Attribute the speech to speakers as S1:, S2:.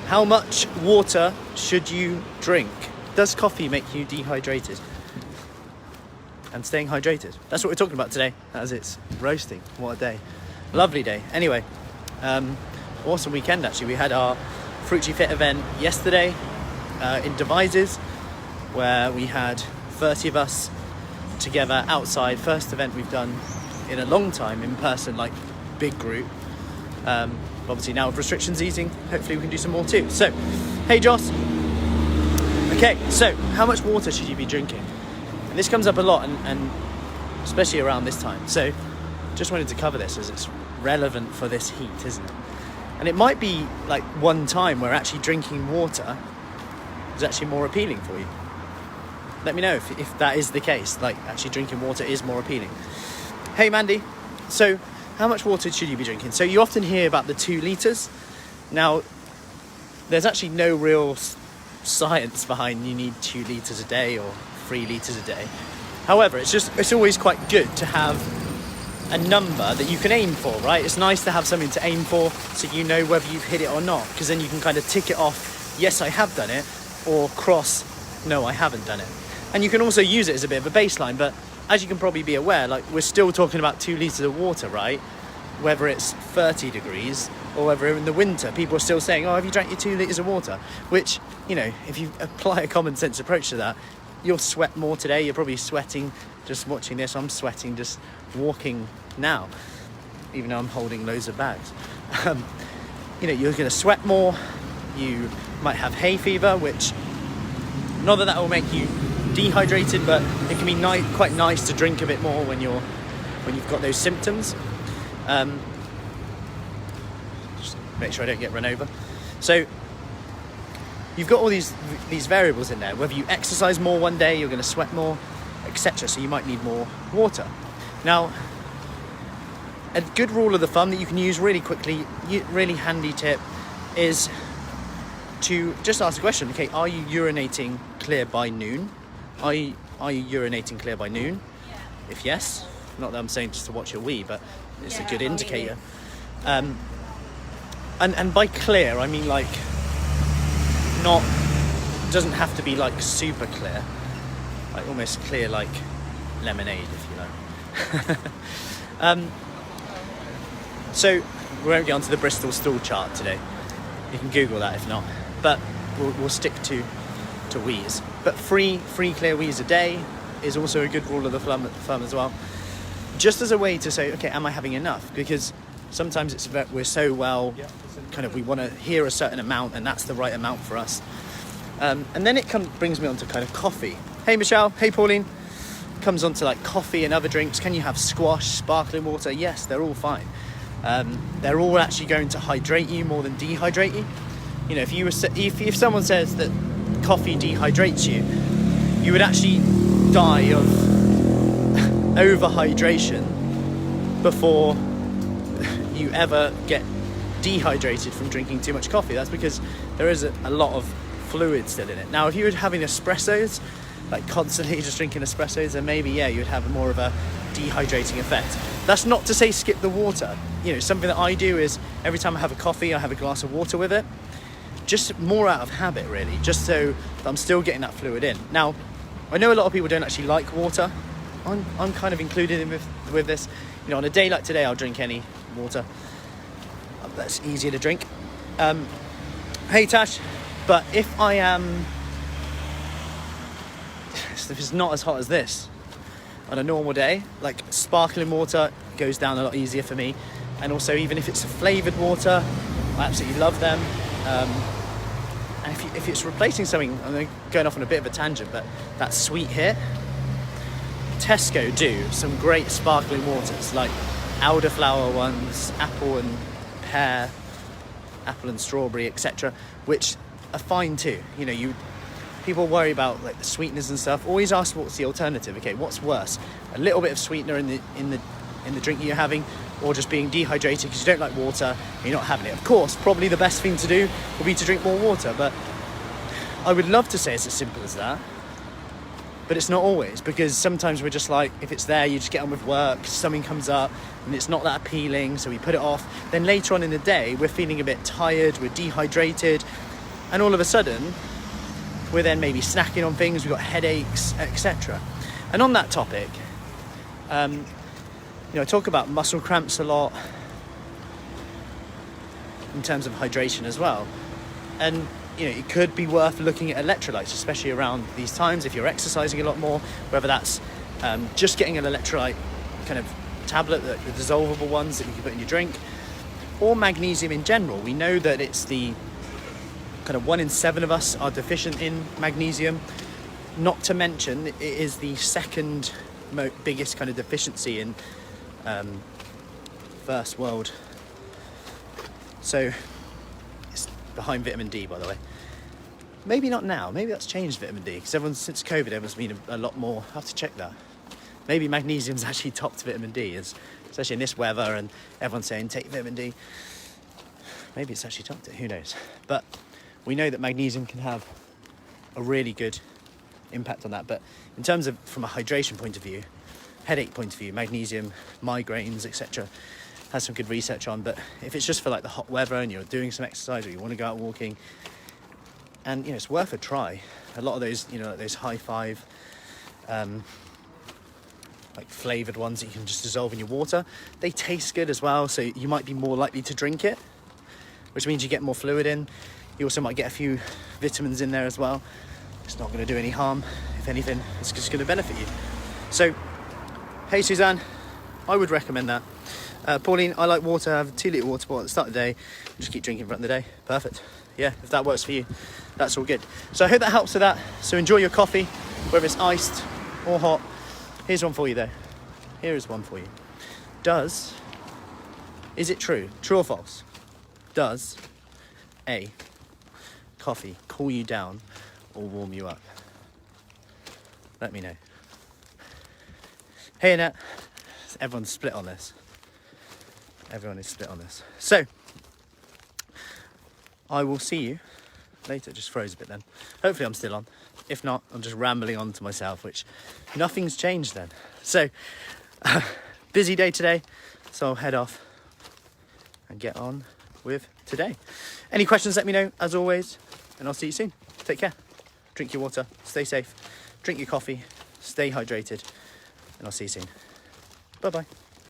S1: How much water should you drink? Does coffee make you dehydrated? And staying hydrated. That's what we're talking about today, as it's roasting. What a day. Lovely day. Anyway, awesome weekend actually. We had our Fruci Fit event yesterday in Devizes, where we had 30 of us together outside. First event we've done in a long time in person, like big group. Obviously now with restrictions easing, hopefully we can do some more too. So, hey Joss. Okay, so how much water should you be drinking? And this comes up a lot, and especially around this time. So just wanted to cover this as it's relevant for this heat, isn't it? And it might be like one time where actually drinking water is actually more appealing for you. Let me know if that is the case, like actually drinking water is more appealing. Hey Mandy, so how much water should you be drinking? So you often hear about the 2 litres. Now, there's actually no real science behind you need 2 litres a day or 3 litres a day. However, it's always quite good to have a number that you can aim for, right? It's nice to have something to aim for so you know whether you've hit it or not, because then you can kind of tick it off, yes, I have done it, or cross, no, I haven't done it. And you can also use it as a bit of a baseline, but as you can probably be aware, like we're still talking about 2 litres of water, right? Whether it's 30 degrees or whether in the winter, people are still saying, oh, have you drank your 2 litres of water? Which, you know, if you apply a common sense approach to that, you'll sweat more today. You're probably sweating just watching this. I'm sweating just walking now, even though I'm holding loads of bags. You know, you're going to sweat more. You might have hay fever, which, not that will make you dehydrated, but it can be quite nice to drink a bit more when you've got those symptoms. Just make sure I don't get run over. So you've got all these variables in there. Whether you exercise more one day, you're going to sweat more, etc. So you might need more water. Now, a good rule of the thumb that you can use really quickly, really handy tip, is to just ask the question, okay, are you urinating clear by noon? Are you urinating clear by noon?
S2: Yeah.
S1: If yes, not that I'm saying just to watch your wee, but it's a good indicator. And by clear, I mean like doesn't have to be like super clear, like almost clear like lemonade, if you like. So we won't get onto the Bristol stool chart today. You can Google that if not, but we'll stick to wheeze. But three clear wheeze a day is also a good rule of the thumb as well. Just as a way to say, okay, am I having enough? Because sometimes we're so well, kind of, we want to hear a certain amount and that's the right amount for us. And then it brings me on to kind of coffee. Hey Michelle, hey Pauline. Comes on to like coffee and other drinks. Can you have squash, sparkling water? Yes, they're all fine. They're all actually going to hydrate you more than dehydrate you. You know, if someone says that coffee dehydrates you, you would actually die of overhydration before you ever get dehydrated from drinking too much coffee. That's because there is a lot of fluid still in it. Now, if you were having espressos, like constantly just drinking espressos, then maybe, yeah, you'd have more of a dehydrating effect. That's not to say skip the water. You know, something that I do is every time I have a coffee, I have a glass of water with it. Just more out of habit, really, just so that I'm still getting that fluid in. Now, I know a lot of people don't actually like water. I'm kind of included in with this. You know, on a day like today, I'll drink any water. That's easier to drink. Hey Tash, but if it's not as hot as this on a normal day, like sparkling water goes down a lot easier for me. And also, even if it's a flavoured water, I absolutely love them. And if it's replacing something, I'm going off on a bit of a tangent, but that sweet hit, Tesco do some great sparkling waters, like elderflower ones, apple and pear, apple and strawberry, etc., which are fine too. You know, people worry about like the sweeteners and stuff. Always ask what's the alternative. Okay, what's worse? A little bit of sweetener in the drink that you're having, or just being dehydrated because you don't like water and you're not having it. Of course, probably the best thing to do would be to drink more water, but I would love to say it's as simple as that. But it's not always, because sometimes we're just like, if it's there, you just get on with work, something comes up and it's not that appealing, so we put it off. Then later on in the day, we're feeling a bit tired, we're dehydrated, And all of a sudden, we're then maybe snacking on things, we've got headaches, etc. And on that topic, I talk about muscle cramps a lot in terms of hydration as well. And it could be worth looking at electrolytes, especially around these times if you're exercising a lot more, whether that's just getting an electrolyte kind of tablet, the dissolvable ones that you can put in your drink, or magnesium in general. We know that it's the kind of 1 in 7 of us are deficient in magnesium. Not to mention, it is the second biggest kind of deficiency in first world. So it's behind vitamin D, by the way. Maybe not now. Maybe that's changed vitamin D, because since COVID, everyone's been a lot more. I have to check that. Maybe magnesium's actually topped vitamin D, especially in this weather, and everyone's saying take vitamin D. Maybe it's actually topped it. Who knows? But we know that magnesium can have a really good impact on that. But in terms of from a hydration point of view, headache point of view, magnesium, migraines, etc., has some good research on. But if it's just for like the hot weather and you're doing some exercise or you want to go out walking, and it's worth a try. A lot of those, like those high five, like flavoured ones that you can just dissolve in your water, they taste good as well, so you might be more likely to drink it, which means you get more fluid in. You also might get a few vitamins in there as well. It's not going to do any harm. If anything, it's just going to benefit you. So, hey Suzanne, I would recommend that. Pauline, I like water. I have a 2-litre water bottle at the start of the day. Just keep drinking throughout the day. Perfect. Yeah, if that works for you, that's all good. So I hope that helps with that. So enjoy your coffee, whether it's iced or hot. Here's one for you though. Here is one for you. Is it true or false? Does A, coffee cool you down or warm you up? Let me know. Hey Annette, everyone's split on this. Everyone is split on this. So, I will see you later. Just froze a bit then. Hopefully I'm still on. If not, I'm just rambling on to myself, which nothing's changed then. So, busy day today, so I'll head off and get on with today. Any questions, let me know, as always, and I'll see you soon. Take care. Drink your water, stay safe, drink your coffee, stay hydrated, and I'll see you soon. Bye-bye.